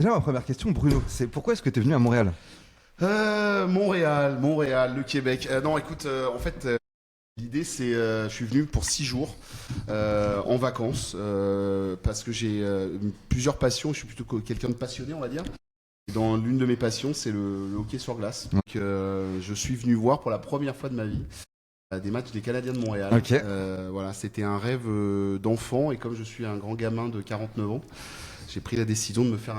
Déjà, ma première question, Bruno, c'est pourquoi est-ce que tu es venu à Montréal? Montréal, le Québec. Non, écoute, en fait, l'idée c'est, je suis venu pour 6 jours en vacances parce que j'ai plusieurs passions. Je suis plutôt quelqu'un de passionné, on va dire. Et dans l'une de mes passions, c'est le hockey sur glace. Donc, je suis venu voir pour la première fois de ma vie des matchs des Canadiens de Montréal. Ok. Voilà, c'était un rêve d'enfant et comme je suis un grand gamin de 49 ans. J'ai pris la décision de me faire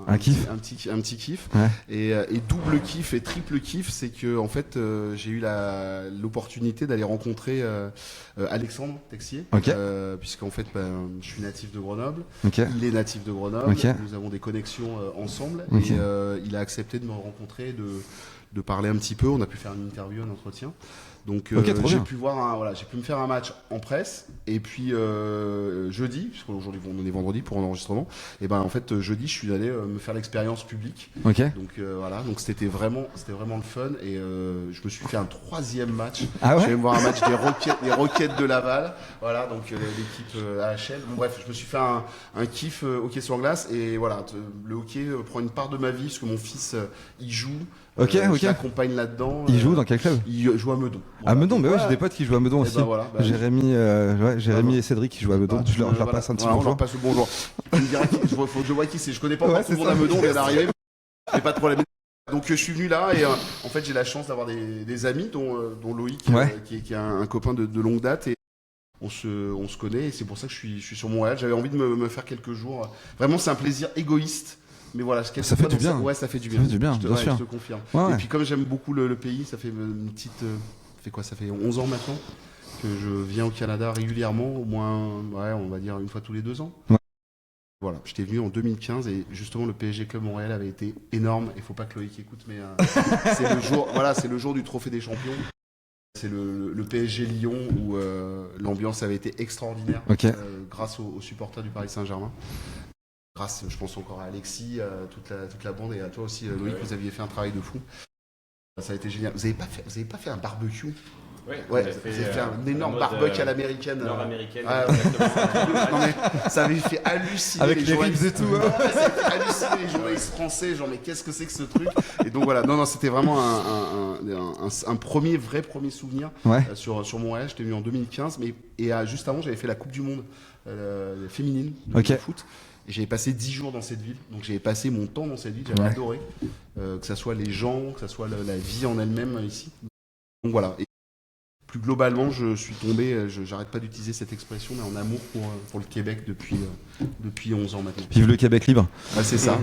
Un kiff. un petit kiff. Ouais. Et double kiff et triple kiff, c'est que en fait, j'ai eu l'opportunité d'aller rencontrer Alexandre Texier, Ok. puisqu'en fait, je suis natif de Grenoble. Ok. Il est natif de Grenoble. Ok. Nous avons des connexions ensemble. Ok. Et il a accepté de me rencontrer, de parler un petit peu. On a pu faire une interview, un entretien. Donc Ok, trop j'ai bien. pu voilà, j'ai pu me faire un match en presse et puis jeudi, puisqu'aujourd'hui on est vendredi pour un enregistrement, et ben en fait jeudi je suis allé me faire l'expérience publique. Ok. Donc voilà, donc c'était vraiment le fun et je me suis fait un troisième match. Ah Je ouais. suis allé me voir un match des Rockets de Laval, voilà donc l'équipe AHL. Bon, bref, je me suis fait un kiff hockey sur glace et voilà, le hockey prend une part de ma vie parce que mon fils y joue. Ok, ok. Je l'accompagne là-dedans. Il joue dans quel club? Il joue à Meudon. À Meudon, bah ouais, Ouais. j'ai des potes qui jouent à Meudon Et aussi. ben voilà, Jérémy, Jérémy et Cédric qui jouent à Meudon. Je leur voilà, passe un petit voilà, on bonjour. leur passe le bonjour. Tu me diras faut que je vois qui c'est. Je connais pas encore Ouais, tout le c'est monde ça. à Meudon, on vient d'arriver. Mais pas de problème. Donc je suis venu là et en fait j'ai la chance d'avoir des amis dont Loïc Ouais. qui est un copain de longue date et on se connaît et c'est pour ça que je suis sur Montréal. J'avais envie de me faire quelques jours. Vraiment c'est un plaisir égoïste. Mais voilà, Ça fait du bien. Ouais, ça fait du bien. Ça fait du bien, bien Ouais, sûr. je te confirme. Ouais, ouais. Et puis comme j'aime beaucoup le pays, ça fait une petite... ça fait quoi? Ça fait 11 ans maintenant que je viens au Canada régulièrement, au moins, ouais, on va dire une fois tous les 2 ans. Ouais. Voilà, j'étais venu en 2015 et justement le PSG Club Montréal avait été énorme. Il faut pas que Loïc écoute, mais c'est le jour, voilà, c'est le jour du Trophée des Champions. C'est le PSG Lyon où l'ambiance avait été extraordinaire Ok. grâce aux supporters du Paris Saint-Germain. Grâce, je pense encore à Alexis, toute la bande et à toi aussi, Loïc, Ouais. vous aviez fait un travail de fou. Ça a été génial. Vous avez pas fait un barbecue? Ouais, Ouais, on a vous avez fait un énorme mode, barbecue à l'américaine. nord-américaine. Ah, exactement. Non mais ça avait fait halluciner Avec les les journalistes. ribs et tout. Hein. Ça avait fait halluciner les journalistes français, genre mais qu'est-ce que c'est que ce truc? Et donc voilà, non, c'était vraiment un premier souvenir Ouais. sur Montréal. J'étais venu en 2015, juste avant j'avais fait la Coupe du Monde féminine Ok. de foot. Et j'avais passé 10 jours dans cette ville, donc j'avais passé mon temps dans cette ville, j'avais Ouais. adoré, que ça soit les gens, que ça soit la vie en elle-même ici. Donc voilà. Et plus globalement, je suis tombé, j'arrête pas d'utiliser cette expression, mais en amour pour le Québec depuis 11 ans maintenant. Vive le Québec libre. Ouais, c'est ça.